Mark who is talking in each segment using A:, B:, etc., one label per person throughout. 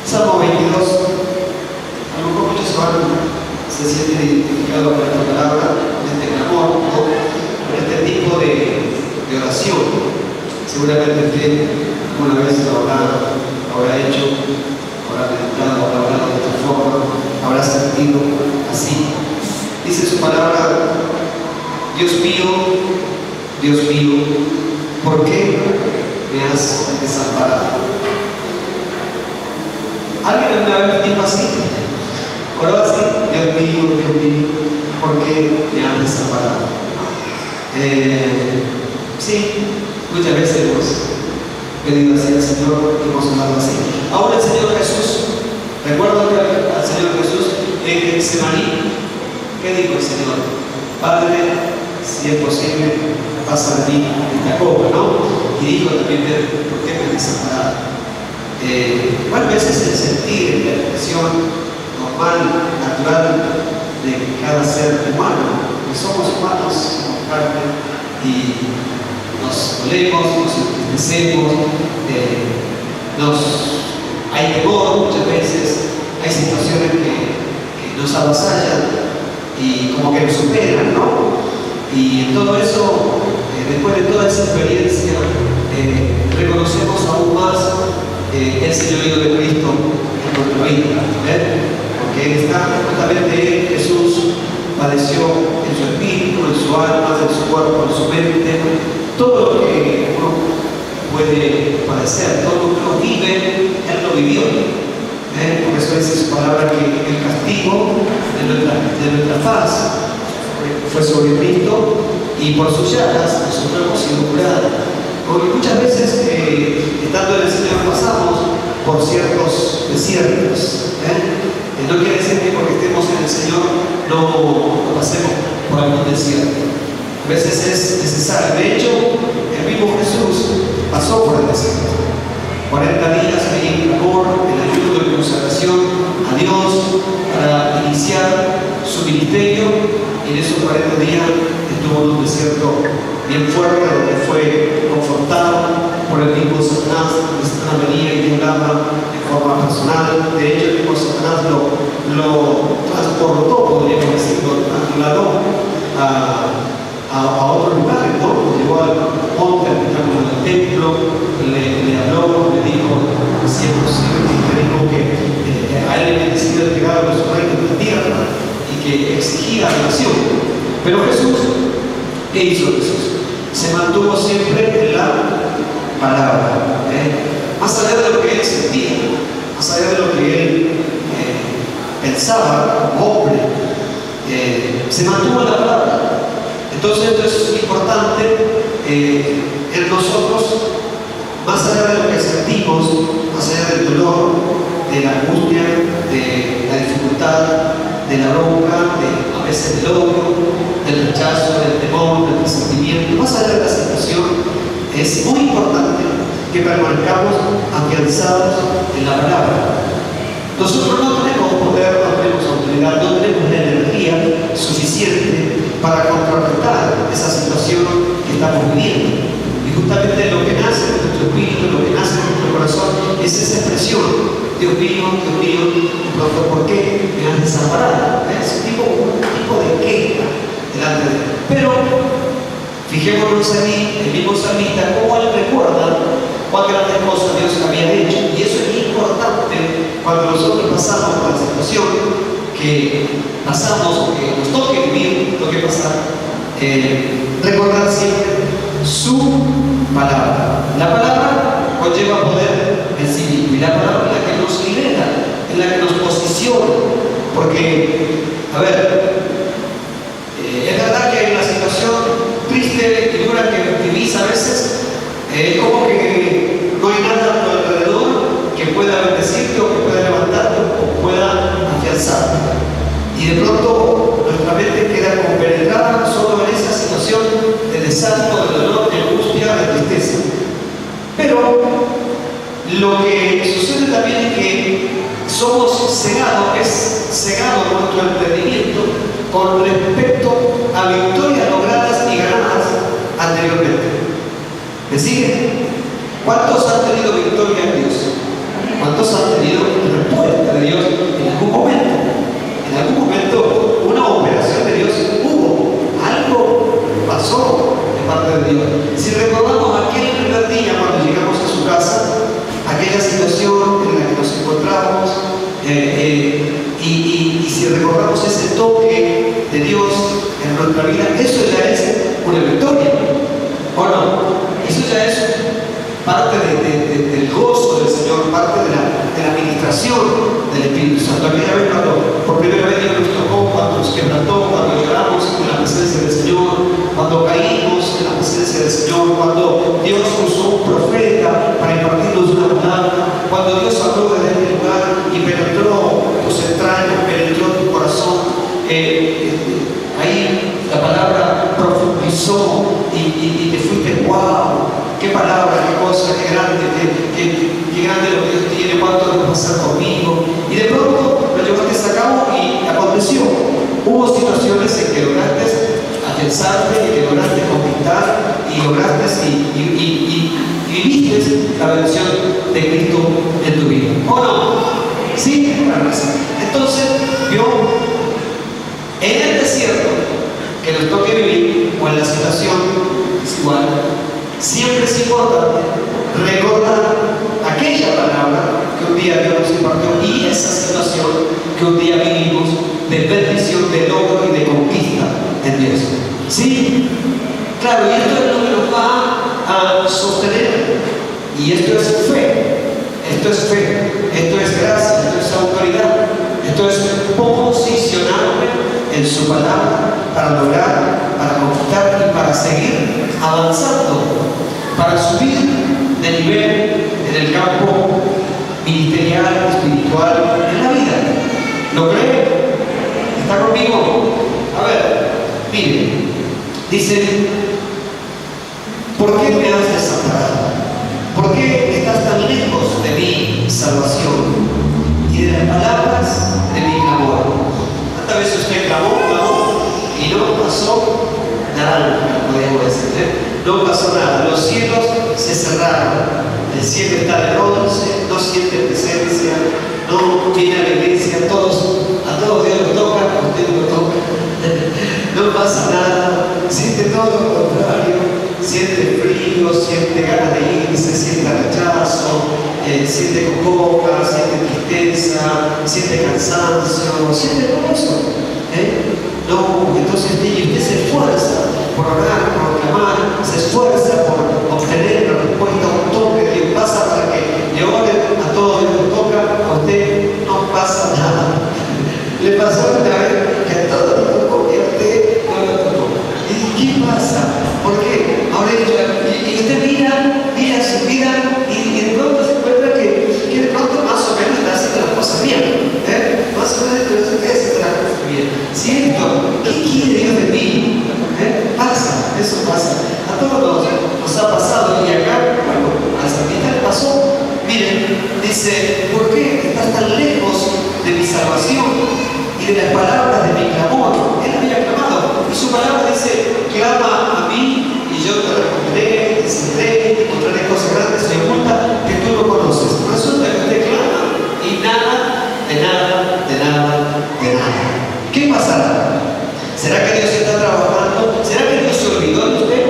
A: Salmo 22. A lo mejor muchos se sienten identificados con esta palabra, con este clamor, ¿no? Con este tipo de oración. Seguramente usted alguna vez lo habrá hecho, habrá meditado, habrá hablado de esta forma, habrá sentido así. Dice su palabra: Dios mío, ¿por qué me has desamparado? ¿Alguien alguna vez dijo así? Oró así: Dios mío, ¿por qué me has desamparado? Sí, muchas veces hemos pedido así al Señor, hemos orado así. Ahora el Señor Jesús, recuerdo que al Señor Jesús en Getsemaní, ¿qué dijo el Señor? Padre, si es posible, pasa de mí esta copa, ¿no? Y dijo también: ¿por qué me has desamparado? Bueno, ese es el sentir, la expresión normal, natural de cada ser humano, porque somos humanos, somos carne, y nos dolemos, nos entristecemos, hay temor muchas veces, hay situaciones que nos avasallan y como que nos superan, ¿no? Y en todo eso, después de toda esa experiencia, reconocemos aún más el señorío de Cristo en nuestra vida, porque Él está, justamente Jesús padeció en su espíritu, en su alma, en su cuerpo, en su mente, todo lo que uno puede padecer, todo lo que uno vive, Él lo vivió. Por eso dice su palabra que el castigo de nuestra paz fue sobre Cristo, y por sus llagas nosotros hemos sido curados. Porque muchas veces, estando en el Señor, pasamos por ciertos desiertos. No quiere decir que porque estemos en el Señor no pasemos por algún desierto. A veces es necesario. De hecho, el mismo Jesús pasó por el desierto. 40 días ahí en amor, en ayuno, en consagración a Dios, para iniciar su ministerio. Y en esos 40 días estuvo en un desierto bien fuerte, donde fue confrontado por el mismo Satanás. El Satanás venía y le hablaba de forma personal. De hecho, el mismo Satanás lo transportó, podríamos decir, lo trasladó a otros lugares, ¿no? Lo llevó al monte, al templo, le habló, le dijo: si es posible, le dijo que a él le había decidido entregar los reinos de la tierra y que exigía relación. Pero Jesús, ¿qué hizo Jesús? Se mantuvo siempre en la palabra, más allá de lo que él sentía, más allá de lo que él pensaba como hombre, se mantuvo en la palabra. Entonces esto es importante en nosotros, más allá de lo que sentimos, más allá del dolor, de la angustia, de la dificultad, de la bronca, a veces del odio, del rechazo, del temor, del resentimiento, más allá de la situación, es muy importante que permanezcamos afianzados en la palabra. Nosotros no tenemos poder, no tenemos autoridad, no tenemos la energía suficiente para contrarrestar esa situación que estamos viviendo. Y justamente lo que nace en nuestro espíritu, lo que nace en nuestro corazón, es esa expresión: Dios mío, pronto, ¿por qué me has desamparado? Es un tipo de queja delante de Él. Pero fijémonos ahí, el mismo salmista, cómo él recuerda cuán grandes cosas Dios había hecho. Y eso es importante cuando nosotros pasamos por la situación que pasamos, o que nos toque vivir, toque pasar, recordar siempre su palabra. La palabra conlleva poder en sí mismo, y la palabra es la que nos libera, es la que nos posiciona. Porque, a ver, es verdad que hay una situación triste y dura que vivís a veces, como que no hay nada a tu alrededor que pueda bendecirte, o que pueda levantarte, o pueda afianzarte. Y de pronto nuestra mente queda compenetrada solo en esa situación de desánimo, de dolor, de angustia, de tristeza. Pero lo que sucede también es que somos cegados, es cegado nuestro entendimiento con respecto a victorias logradas y ganadas anteriormente. ¿Me siguen? ¿Cuántos han tenido victoria en Dios? ¿Cuántos han tenido Cuando Dios habló desde este lugar y penetró tus entrañas, penetró tu corazón, ahí la palabra profundizó y te fuiste, wow, qué palabra, qué cosa, qué grande, qué grande lo que Dios tiene, cuánto Dios va a hacer conmigo. Y de pronto lo llevaste a cabo y aconteció. Hubo situaciones en que lograste afianzarte, y que lograste conquistar, y lograste y viviste la bendición de Cristo en tu vida. ¿O no? Sí, entonces vio en el desierto que nos toque vivir, o en la situación es igual, siempre es importante recordar aquella palabra que un día Dios nos impartió y esa situación que un día vivimos de bendición, de logro y de conquista en Dios. ¿Sí? Claro, y esto es lo que nos va a sostener. Y esto es fe. Esto es fe. Esto es gracia. Esto es autoridad. Esto es posicionarme en su palabra para lograr, para conquistar y para seguir avanzando, para subir de nivel en el campo ministerial, espiritual, en la vida. ¿Lo cree? ¿Está conmigo? A ver, mire, dice, ¿por qué me has desamparado? ¿Por qué estás tan lejos de mi salvación y de las palabras de mi clamor? ¿Cuántas veces usted clamó y no pasó nada? Podríamos decir, no pasó nada. Los cielos se cerraron. El cielo está de bronce, no siente presencia, no viene a la iglesia, a todos Dios lo toca, a usted lo toca. No pasa nada, siente todo lo contrario, siente frío, siente ganas de irse, siente rechazo, siente congoja, siente tristeza, siente cansancio, siente todo eso. No, entonces usted se esfuerza por orar, por clamar, se esfuerza por obtener la respuesta, un toque de Dios pasa para que le oren, a todos Dios lo toca, a usted no pasa nada. Le pasó una vez que a todos lo tocó y a usted no lo tocó. ¿Y qué pasa? ¿Por qué? Ahora y usted mira su vida y de pronto se encuentra que de pronto más o menos está haciendo las cosas bien. Más o menos está haciendo las cosas bien. ¿Cierto? ¿Qué quiere Dios de mí? Pasa, eso pasa. A todos nos ha pasado y acá, bueno, a San Miguel pasó. Miren, dice, ¿por qué estás tan lejos de mi salvación y de las palabras de mi clamor? Él había clamado y su palabra dice, clama a mí y yo te responderé, te enseñaré, te encontraré cosas grandes y ocultas que tú no conoces. Resulta que usted clama y nada. ¿Qué pasará? ¿Será que Dios está trabajando? ¿Será que Dios se olvidó de usted?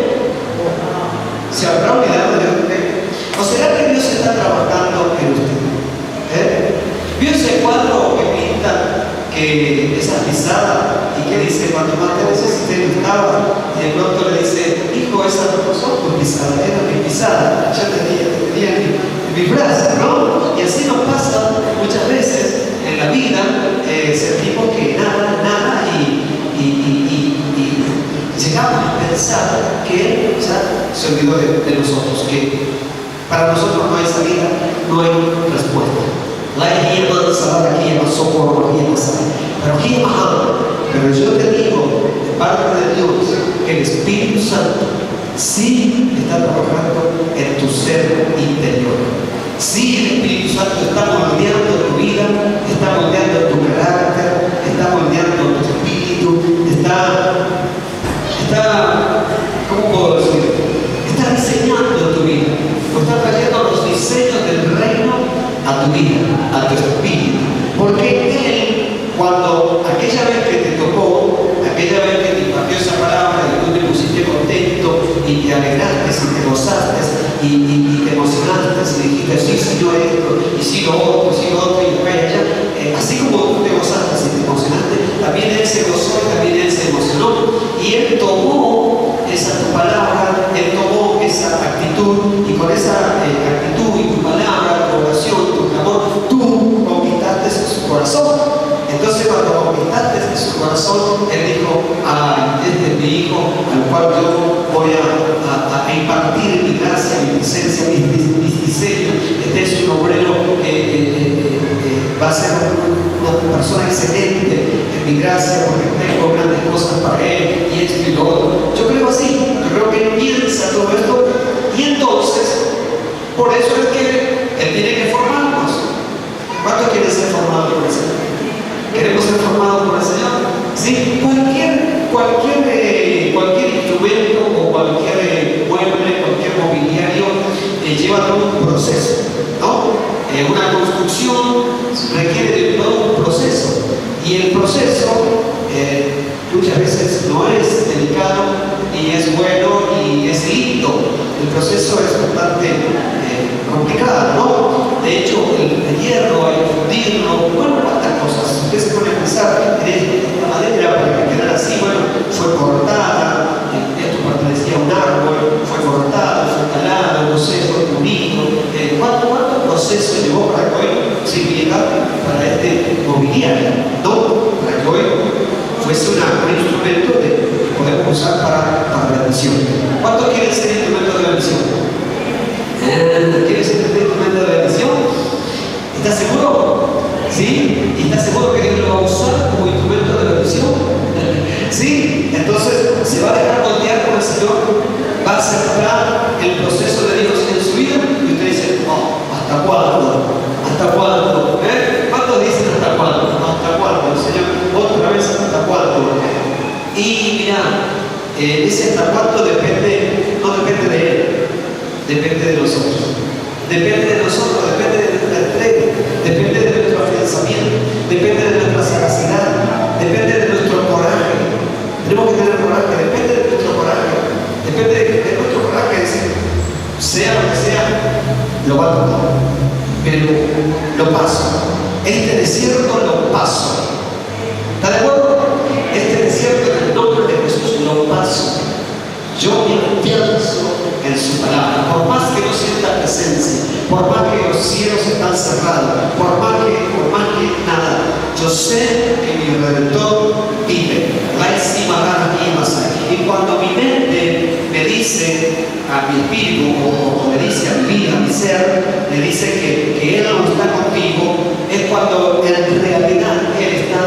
A: ¿Se habrá olvidado de usted? ¿O será que Dios está trabajando en usted? ¿Vio ese cuadro que pinta, que esa pisada y que dice cuando más te necesité no estaba? Y de pronto le dice, hijo, esa no son tu pisada, era mi pisada, ya tenía mi brazo, ¿no? Y así nos pasa muchas veces en la vida, sentimos que nada y llegamos a pensar que Él ya se olvidó de nosotros, que para nosotros no hay salida, no hay respuesta. Pero yo te digo, de parte de Dios, que el Espíritu Santo sí está trabajando en tu ser interior. Sí, el Espíritu Santo está moldeando tu vida, está moldeando tu carácter, está moldeando tu espíritu, ¿cómo puedo decir? Está diseñando tu vida, o está trayendo los diseños del reino a tu vida, a tu espíritu. Porque Él, cuando aquella vez que te tocó, aquella vez que te impartió esa palabra y tú te pusiste contento y te alegraste y te gozaste y te emocionaste y dijiste, sí, Señor, esto, y sí, lo otro, y acá y allá, así como tú te gozaste y te emocionaste, también Él se gozó y también Él se emocionó. Y Él tomó esa tu palabra, Él tomó esa actitud, y con esa actitud y tu palabra, tu oración, tu clamor, tú conquistaste su corazón. Entonces cuando conquistaste su corazón, Él dijo, este es mi hijo, al cual yo voy a impartir mi gracia, mi presencia, mis diseños. Este es un obrero que va a ser una persona excelente en mi gracia porque tengo grandes cosas para él y esto y lo otro. Yo creo así, yo creo que él piensa todo esto y entonces, por eso es que él tiene que formarnos. ¿Cuántos quieren ser formados por el Señor? ¿Queremos ser formados por el Señor? Sí, cualquier instrumento o cualquier mueble, cualquier mobiliario lleva todo un proceso, ¿no? Una construcción requiere de todo un proceso y el proceso muchas veces no es delicado y es bueno y es lindo. El proceso es bastante complicado, ¿no? De hecho, el hierro hay que fundirlo, bueno, cuántas cosas. Ustedes se ponen a pensar en la madera para que quedara así, bueno, fue cortada, esto pertenecía a un árbol, fue cortado, fue talado, no sé, fue pulido. ¿Cuánto proceso llevó para que hoy sirviera para este mobiliario, ¿no? Para que hoy fuese un instrumento que podemos usar para la bendición. ¿Cuántos quieren ser instrumentos de bendición? ¿Quieres ser instrumento de bendición? ¿Estás seguro? ¿Sí? ¿Y estás seguro que Dios lo va a usar como instrumento de bendición? ¿Sí? Entonces se va a dejar moldear por el Señor, va a aceptar el proceso de Dios en su vida y usted dice, oh, ¿hasta cuándo? ¿Hasta cuándo? ¿Cuántos dicen hasta cuándo? ¿Hasta cuándo? El Señor, otra vez, ¿hasta cuándo? Y mira, ese hasta cuándo no depende de Él, depende de nosotros. Depende de nosotros, depende de nuestra entrega, depende de nuestro afianzamiento, depende de nuestra sagacidad, depende de nuestro coraje. Tenemos que tener coraje, depende de nuestro coraje, depende de nuestro coraje, sea lo que sea, lo va a tomar. Pero lo paso. Este desierto lo paso. ¿Está de acuerdo? Este desierto en el nombre de Jesús lo paso. Yo me afianzo en su palabra. Por más que no sienta presencia, por más que los cielos están cerrados, por más que nada, yo sé que mi Redentor vive. Y cuando mi mente me dice a mi espíritu, o me dice a mi vida, a mi ser, me dice que Él no está contigo, es cuando en realidad Él está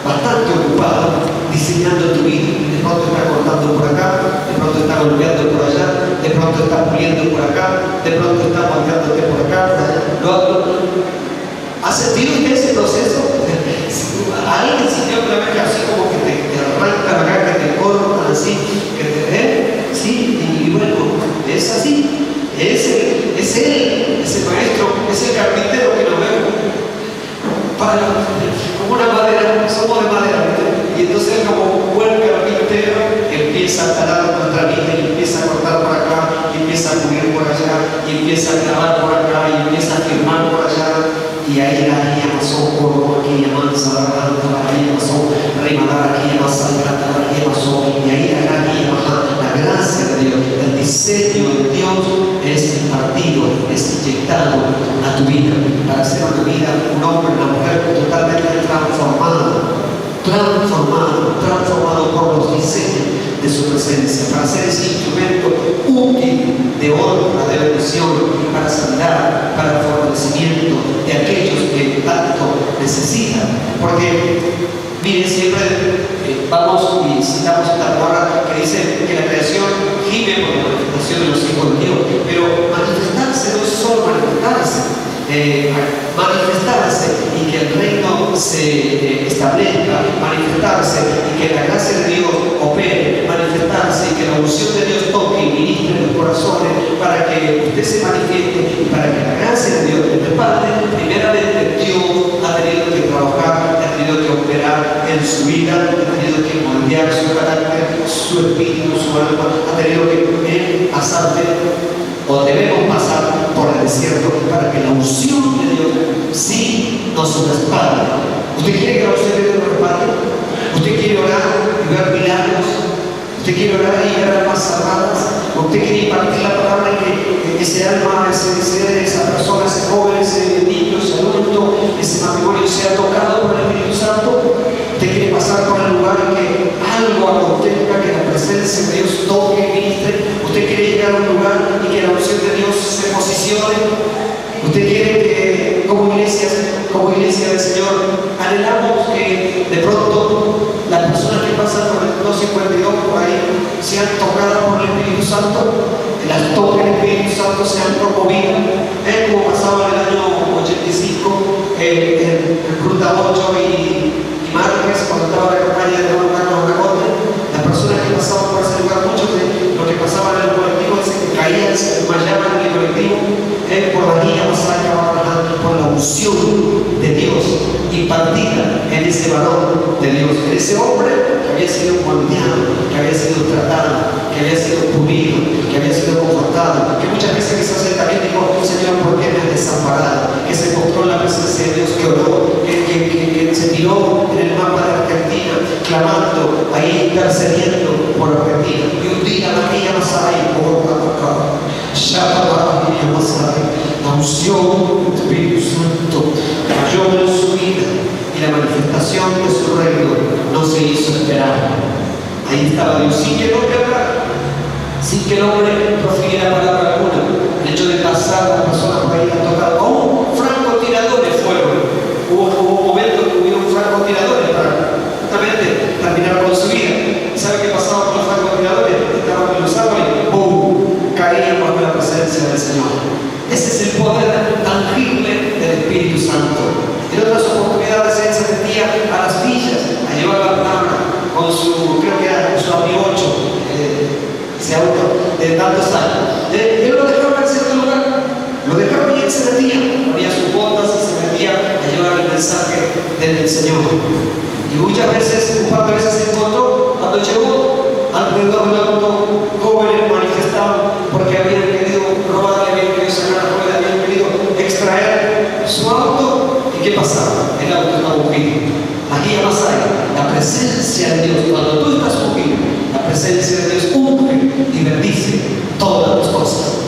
A: bastante ocupado diseñando tu vida. De pronto está cortando por acá, de pronto está golpeando por allá, de pronto está puliendo por acá, de pronto está moldeándote por acá. ¿Ha sentido usted ese proceso? ¿Alguien sintió claramente así como que te arrancan acá, que te cortan así, que te ven? Sí, y bueno, es así. Es él, es el maestro, es el carpintero que nos ve como una madera, somos de madera, ¿viste? Y entonces como un buen carpintero empieza a talar nuestra vida y empieza a cortar por acá, y empieza a cubrir por allá, y empieza a clavar por acá, y empieza a firmar por allá. Y ahí la guía pasó por aquí, amansa, la guía pasó, remadar aquí, amansa, la guía pasó, y ahí la guía baja. La gracia de Dios, el diseño de Dios es impartido, es inyectado a tu vida, para hacer una vida, un hombre, una mujer totalmente transformado por los diseños de su presencia, para ser ese instrumento útil de honra, de bendición, para sanidad, para fortalecimiento de aquellos que tanto necesitan. Porque, miren, siempre vamos y citamos esta palabra que dice que la creación gime por la manifestación de los hijos de Dios, pero manifestarse no es solo manifestarse. Manifestarse y que el reino se establezca, manifestarse y que la gracia de Dios opere, manifestarse y que la unción de Dios toque y ministre los corazones para que usted se manifieste y para que la gracia de Dios te parte. Primeramente Dios ha tenido que trabajar, ha tenido que operar en su vida, ha tenido que moldear su carácter, su espíritu, su alma, ha tenido que pasar o debemos pasar por el desierto para que la unción de Dios sí nos respalde. ¿Usted quiere que la unción de Dios nos respalde? ¿Usted quiere orar y ver milagros? ¿Usted quiere orar y ver almas cerradas? ¿Usted quiere impartir la palabra que ese alma, ese ser, esa persona, ese joven, ese niño, ese adulto, ese matrimonio sea tocado por el Espíritu Santo? ¿Usted quiere pasar por el lugar en que algo acontezca, que la presencia de Dios toque y ministre? ¿Usted quiere llegar a un lugar y que la unción de Dios se posicione? ¿Usted quiere que como iglesia como iglesia del Señor, anhelamos que de pronto las personas que pasan por el 252 por ahí sean tocadas por el Espíritu Santo, que las toque el Espíritu Santo, sean promovidas, como pasaba en el año 85 en Ruta 8 y Márquez, cuando estaba la campaña de Don Carlos Aragote. Las personas que pasaban por ese lugar, muchos de los que pasaban en el colectivo dicen que caían, se desmayaban en el colectivo por la guía masacre, por la unción de Dios impartida en ese varón de Dios, en ese hombre que había sido moldeado, que había sido tratado, que había sido pulido, que había sido confortado, que muchas veces quizás él también dijo: Señor, ¿por qué me has desamparado? Que se encontró en la presencia de Dios, que oró, que se tiró en el mapa de Argentina, clamando, ahí intercediendo por Argentina. Y un día María Masai, la unción del Espíritu Santo cayó en su vida y la manifestación de su reino no se hizo esperar. Ahí estaba Dios, sin que el hombre hablara, sin que el hombre profiriera palabra alguna. El hecho de pasar a las personas por ahí a tocar, francotiradores fueron. Hubo momentos que hubieron francotiradores para justamente terminar con su vida. ¿Sabe qué pasaba con los francotiradores? Estaban en los árboles, ¡pum!, caían bajo la presencia del Señor. Ese es el poder tangible del Espíritu Santo. En otras oportunidades él se metía a las villas a llevar la palabra con su, creo que era su amigo 8, ese auto de tantos años. Él lo dejaba en cierto lugar, lo dejaba y él se metía, ponía sus botas y se metía a llevar el mensaje del Señor. Y muchas veces, un par de veces se encontró, cuando llegó alrededor del auto, jóvenes manifestaban porque habían querido robarle, habían querido sacar la rueda, habían querido extraer su auto. ¿Y qué pasaba? El auto estaba ungido. La guía Masai, la presencia de Dios, cuando tú estás ungido, la presencia de Dios unge y bendice todas las cosas.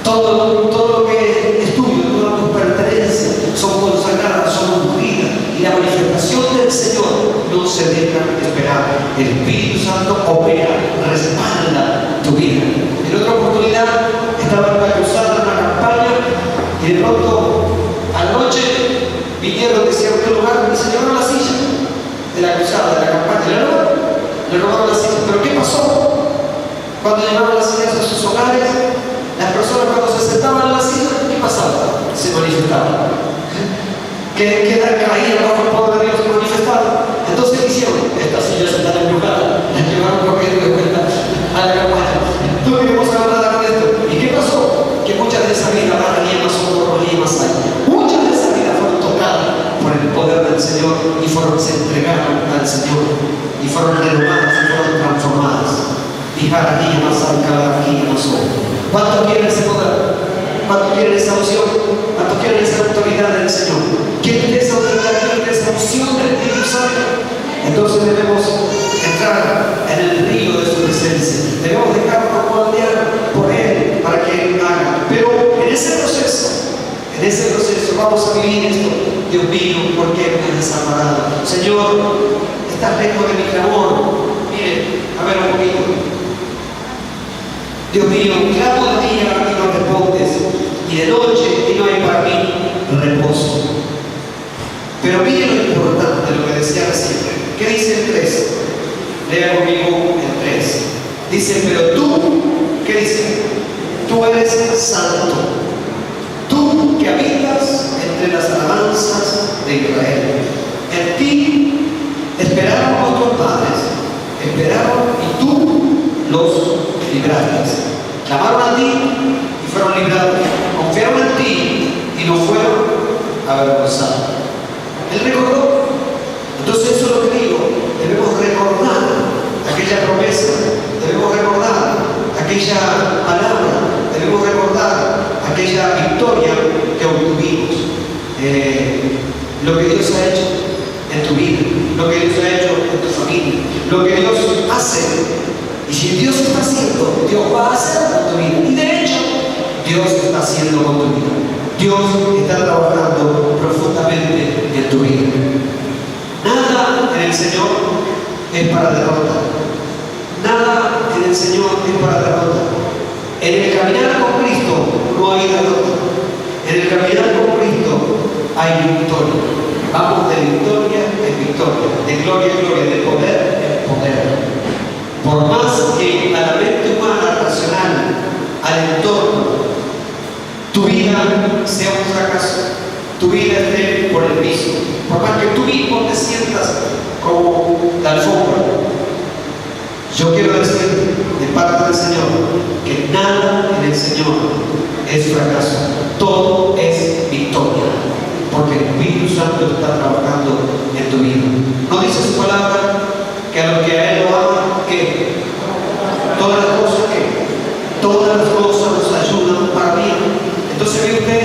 A: Todo lo que es tuyo, todas tus pertenencias son consagradas, son ungidas, y la manifestación del Señor no se deja esperar. El Espíritu Santo opera, respalda tu vida. En otra oportunidad estaba en la cruzada, en una campaña, y de pronto a la noche vinieron de cierto lugar y se llevaron la silla de la cruzada, de la campaña. Le robaron la silla. ¿Pero qué pasó? Cuando llevaron las sillas a sus hogares, las personas cuando se sentaban en la silla, ¿qué pasaba? Se manifestaban. Que caían bajo el poder de Dios, se manifestaban. Entonces, ¿qué hicieron? Estas sillas están embrujadas, las llevaron corriendo de vuelta a la campaña. No queremos saber nada con esto. ¿Y qué pasó? Que muchas de esas vidas van a más socorro y más allá. Muchas de esas vidas fueron tocadas por el poder del Señor y se entregaron al Señor y fueron renovadas y fueron transformadas. Fijar aquí más alta, aquí más alta. ¿Cuántos quieren ese poder? ¿Cuántos quieren esa unción? ¿Cuántos quieren esa autoridad del Señor? ¿Quieren esa autoridad? ¿Quieren esa unción del Espíritu Santo? Entonces debemos entrar en el río de su presencia. Debemos dejarnos moldear por Él para que Él haga. Pero en ese proceso vamos a vivir esto. Dios mío, ¿por qué me has desamparado? Señor, estás lejos de mi clamor. Miren, a ver un poquito. Dios mío, clamo de día y no respondes, y de noche y no hay para mí reposo. Pero miren lo importante de lo que decía recién. ¿Qué dice el 3? Lea conmigo el 3. Dice, pero tú, ¿qué dice? Tú eres santo. Tú que habitas entre las alabanzas de Israel. En ti esperaron nuestros padres, esperaron y tú los libraste. Clamaron a ti y fueron librados. Confiaron en ti y no fueron avergonzados. Él recordó. Entonces eso es lo que digo. Debemos recordar aquella promesa. Debemos recordar aquella palabra. Debemos recordar aquella victoria que obtuvimos. Lo que Dios ha hecho en tu vida. Lo que Dios ha hecho en tu familia. Lo que Dios hace. Y si Dios está haciendo, Dios va a hacer con tu vida. Y de hecho, Dios está haciendo con tu vida. Dios está trabajando profundamente en tu vida. Nada en el Señor es para derrota. Nada en el Señor es para derrota. En el caminar con Cristo no hay derrota. En el caminar con Cristo hay victoria. Vamos de victoria en victoria, de gloria en gloria, de poder en poder. Por más que a la mente humana racional, al entorno, tu vida sea un fracaso, tu vida esté por el piso, por más que tú mismo te sientas como la alfombra, yo quiero decir de parte del Señor que nada en el Señor es fracaso, todo es victoria, porque el Espíritu Santo está trabajando en tu vida. ¿No dice su palabra que a los que a Él lo aman, que todas las cosas nos ayudan para bien? Entonces mire usted,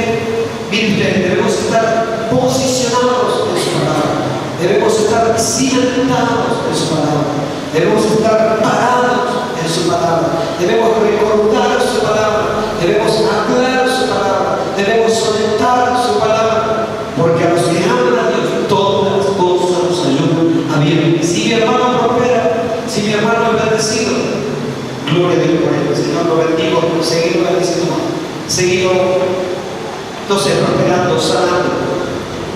A: debemos estar posicionados en su palabra, debemos estar cimentados en su palabra, debemos estar parados en su palabra, debemos recordar su palabra, debemos hablar su palabra, debemos soltar su palabra, porque a los que aman a Dios todas las cosas nos ayudan a bien. Si mi hermano prospera, si mi hermano es bendecido, gloria a Dios por él. Señor, lo bendigo, seguido bendiciendo, seguido, no sé, prosperando, sanando.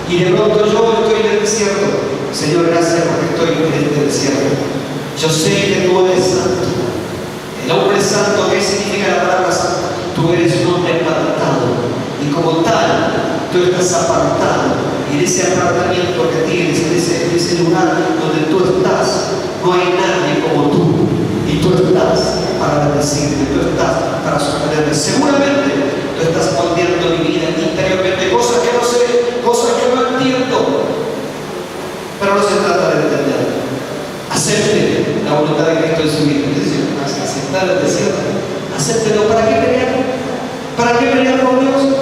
A: Y de pronto yo estoy en el desierto. Señor, gracias porque estoy en este desierto. Yo sé que tú eres santo. El hombre santo, ¿qué significa la palabra santo? Tú eres un hombre apartado. Y como tal, tú estás apartado. Y en ese apartamiento que tienes, en ese lugar donde tú estás, no hay nadie como tú. Y tú estás para bendecirme, tú estás para sostenerme. Seguramente tú estás moldeando mi vida interiormente, cosas que no sé, cosas que no entiendo. Pero no se trata de entender. Acepte la voluntad de Cristo en su vida. Es decir, aceptar el desierto. Acéptelo. ¿Para qué pelear? ¿Para qué pelear con Dios?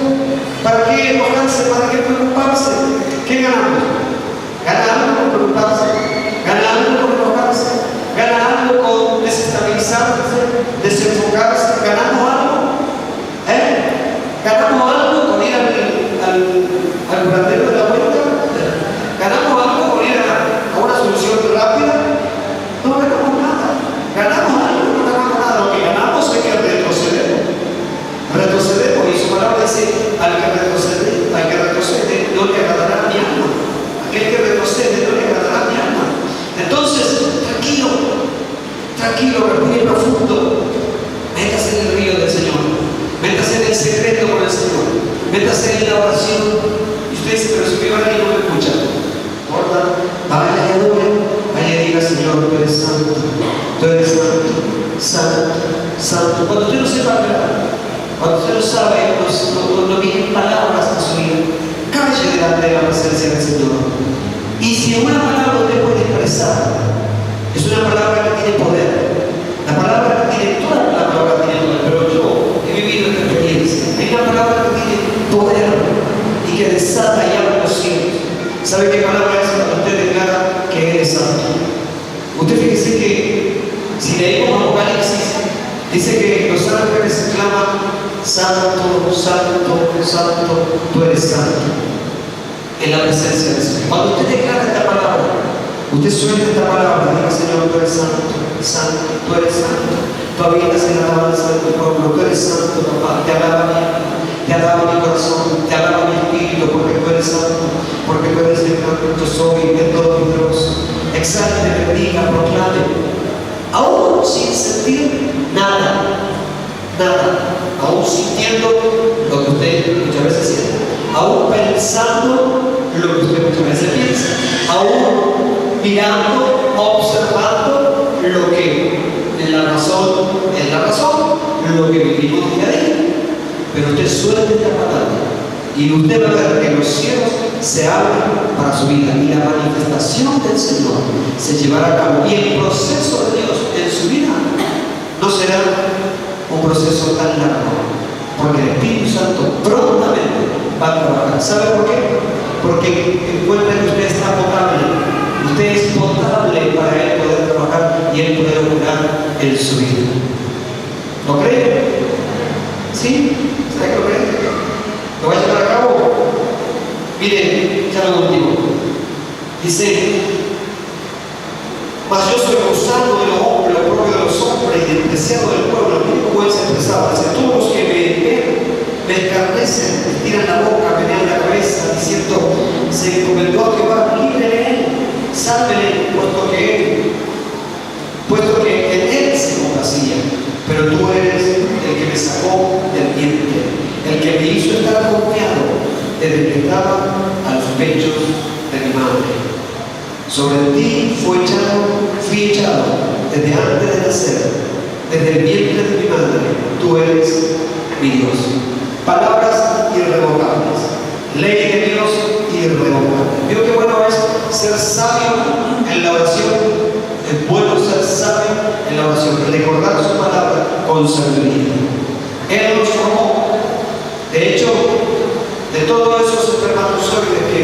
A: ¿Para qué enojarse? ¿Para qué preocuparse? ¿Qué ganamos? ¿Gana algo con preocuparse? ¿Gana algo con enojarse? ¿Gana algo con desestabilizarse, desenfocarse? ¿Ganamos algo? ¿Ganamos algo con ir al brandero de la vuelta? ¿Ganamos algo con ir a una solución rápida? No ganamos nada. ¿Ganamos algo? No ganamos nada. Lo que ganamos es que retrocedemos. Retrocedemos, y su palabra dice: al que retrocede, no le agradará mi alma. Aquel que retrocede, no le agradará mi alma. Entonces, tranquilo, respire profundo. Métase en el río del Señor. Métase en el secreto con el Señor. Métase en la oración. Y usted dice: pero si me van a ir, no me escuchan. No importa. Vaya y adore. Vaya y diga: Señor, tú eres santo. Tú eres santo. Santo. Santo. Cuando usted no sepa hablar, cuando usted no sabe, no vienen palabras a su vida, calle delante de la presencia del Señor. Y si una palabra usted puede expresar, es una palabra que tiene poder. La palabra que tiene, toda la palabra tiene poder, pero yo he vivido esta experiencia. Hay una palabra que tiene poder y que desata y abre los cielos. ¿Sabe qué palabra es cuando usted declara que Él es santo? Usted fíjese que si leemos Apocalipsis, dice que los ángeles claman: santo, santo, santo, tú eres santo. En la presencia de Dios. Cuando usted declara esta palabra, usted suelta esta palabra, diga: Señor, tú eres santo, santo, tú eres santo. Tú habitas en la alabanza de tu pueblo, tú eres santo, papá. Te alaba mi alma, te alaba mi corazón, te alaba mi espíritu, porque tú eres santo, porque tú eres el gran yo soy, el todopoderoso. Exalte, bendiga, proclame, aún sin sentir nada, aún sintiendo lo que usted muchas veces siente, aún pensando lo que usted muchas veces piensa, aún mirando, observando lo que la razón es la razón, lo que vivimos día a día. Pero usted suelte esta palabra y usted va a ver que los cielos se abren para su vida y la manifestación del Señor se llevará a cabo, y el proceso de Dios en su vida no será un proceso tan largo, porque el Espíritu Santo prontamente va a trabajar. ¿Sabe por qué? Porque encuentra que usted está potable. Usted es potable para Él poder trabajar y Él poder operar en su vida. ¿Lo cree? ¿Sí? ¿Sabe que lo cree? ¿Lo va a llevar a cabo? Mire, ya lo último. Dice: mas yo soy gusano de los hombres, lo propio de los hombres y despreciado del pueblo. Mire cómo Él se expresaba. Dice: todos los que me ven, me escarnecen, me tiran la boca, me dan la cabeza, diciendo: se encomendó a Jehová, líbrele él, sálvele, puesto que en él se complacía. Pero tú eres el que me sacó del vientre, el que me hizo estar confiado desde que estaba a los pechos de mi madre. Sobre ti fui echado desde antes de nacer, desde el vientre de mi madre. Tú eres mi Dios. Palabras irrevocables, ley de Dios irrevocable. ¿Vio qué bueno es ser sabio en la oración? Es bueno ser sabio en la oración, recordar su palabra con sabiduría. Él nos formó. De hecho, de todos esos espermatozoides que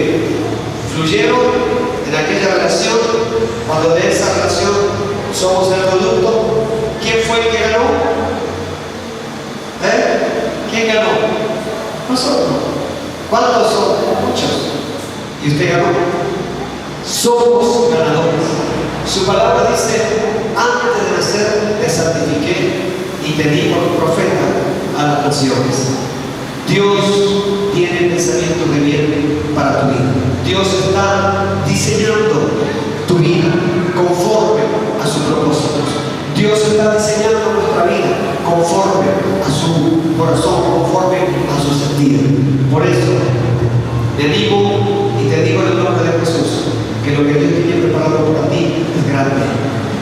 A: fluyeron en aquella relación, cuando de esa relación somos el producto, ¿quién fue el que ganó? ¿Quién ganó? Nosotros. ¿Cuántos son? Muchos. ¿Y usted ganó? Somos ganadores. Su palabra dice: antes de nacer te santifiqué y te di por profeta a las naciones. Dios tiene pensamientos de bien para tu vida. Dios está diseñando tu vida conforme a sus propósitos. Dios está diseñando nuestra vida conforme a su corazón, conforme a su sentido. Por eso te digo y te digo en el nombre de Jesús que lo que Dios tiene preparado para ti es grande,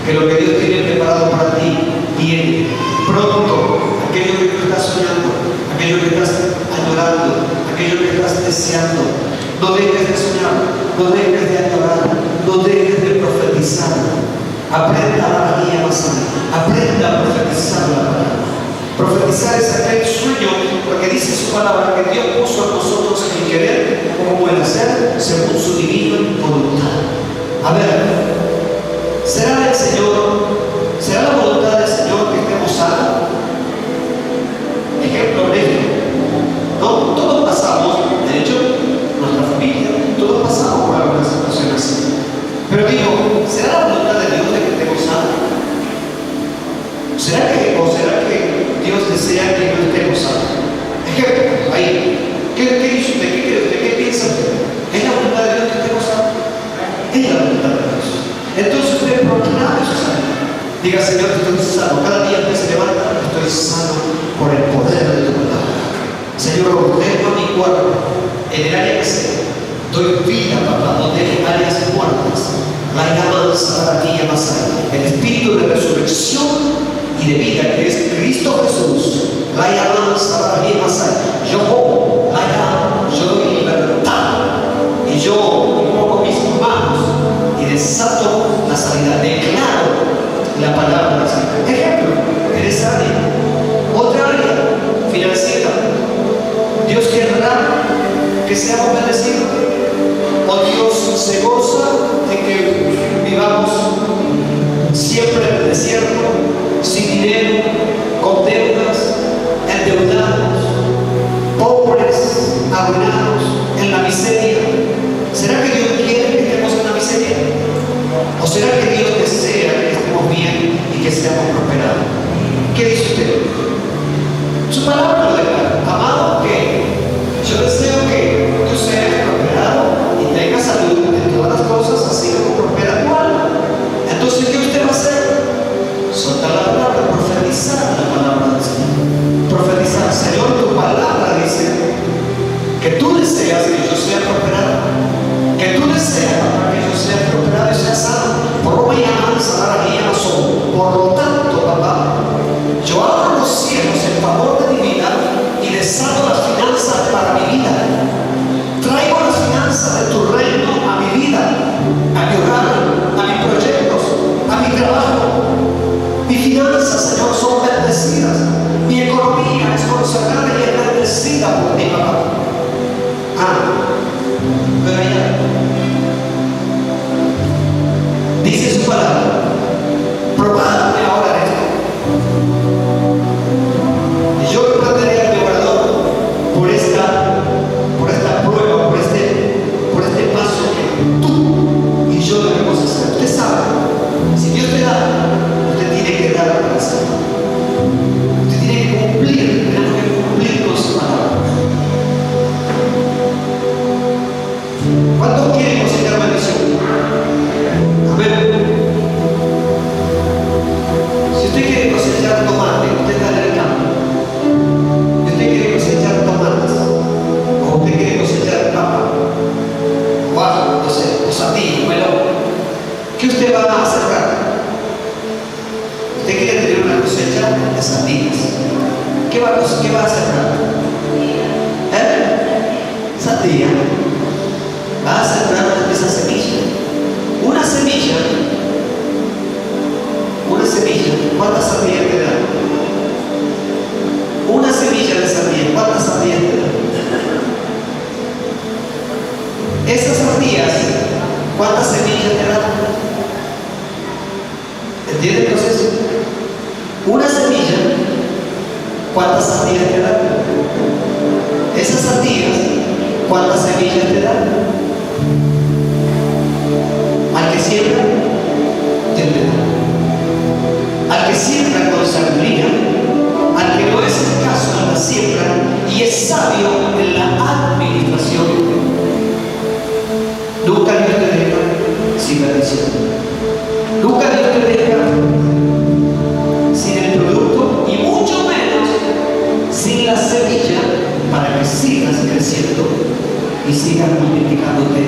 A: que lo que Dios tiene preparado para ti viene pronto. Aquello que tú estás soñando, aquello que estás añorando, aquello que estás deseando, no dejes de soñar, no dejes de añorar, no dejes de profetizar. Aprenda la guía más allá, aprenda a profetizar la palabra. Profetizar es aquel sueño, porque dice su palabra que Dios puso a nosotros el querer como el hacer según su divina voluntad. A ver, ¿será el Señor, será la voluntad del Señor que estemos sanos? Ejemplo breve. No, todos pasamos, de hecho, nuestra familia, todos pasamos por alguna situación así. Pero digo, ¿será la voluntad de Dios de que estemos sanos? ¿Será que Dios desea que no estemos sanos? Ejemplo, ahí. ¿Qué dice usted? ¿Qué cree usted? ¿Qué piensa usted? ¿Es la voluntad de Dios que estemos sanos? Es la voluntad de Dios. Entonces usted proclame su sanidad. Diga: Señor, estoy sano. Cada día que se levanta, estoy sano por el poder de tu palabra. Señor, ordeno mi cuerpo en el área que sea. Doy vida, papá, donde hay áreas muertas. La alabanza para ti, Amasai. El espíritu de resurrección y de vida que es Cristo Jesús. La alabanza para ti, Amasai. Yo como, la llamo, yo doy libertad. Y yo pongo mis manos y desato la sanidad. Declaro la palabra del Señor. Ejemplo, en esa área. Otra área financiera. Dios querrá que seamos bendecidos. O Dios se goza de que vivamos siempre en el desierto, sin dinero, con deudas, endeudados, pobres, arruinados, en la miseria. ¿Será que Dios quiere que estemos en la miseria? ¿O será que Dios desea que estemos bien y que seamos prosperados? ¿Qué dice usted? Su palabra lo declara. Amado, que yo deseo que tú seas prosperado y tengas salud en todas las cosas, así como prospera tu alma. Entonces, ¿qué usted va a hacer? Soltar la palabra, profetizar la palabra del Señor. Profetizar: Señor, tu palabra dice que tú deseas que yo sea prosperado, que tú deseas que yo sea prosperado y sea sano. Por lo tanto, papá, yo abro los cielos en favor de mi vida y desato las finanzas para mi vida. Traigo las finanzas de tu reino a mi vida, a mi hogar, a mis proyectos, a mi trabajo. Mis finanzas, Señor, son bendecidas. Mi economía es consagrada y es bendecida por mi papá. Pero ya dice su palabra: probadme ahora esto, y yo reprenderé al devorador por esta prueba, por este paso que tú y yo debemos hacer. Usted sabe, si Dios te da, usted tiene que dar para hacer. Usted tiene que cumplir, tenemos que cumplir con su palabra. ¿Cuántos quieren cosechar bendición? Amén. Si usted quiere cosechar tomate, usted está en el campo. Si usted quiere cosechar tomates, o usted quiere cosechar papa, o ajo, no sé, o sandía, melón, ¿qué usted va a sembrar? Usted quiere tener una cosecha de sandías. ¿Qué va a sembrar? Sandía. Va a sembrar esa semilla. Una semilla, ¿cuántas sandías te da? Una semilla de sandía, ¿cuántas sandías te da? Esas sandías, ¿cuántas semillas te dan? ¿Entiendes el proceso? Una semilla, ¿cuántas sandías te dan? Esas sandías, ¿cuántas semillas te dan? Al que siembra, Dios le da. Al que siembra con sabiduría, al que no es escaso en la siembra y es sabio en la administración, nunca Dios te deja sin bendición. Nunca Dios te deja sin el producto y mucho menos sin la semilla para que sigas creciendo y sigas multiplicándote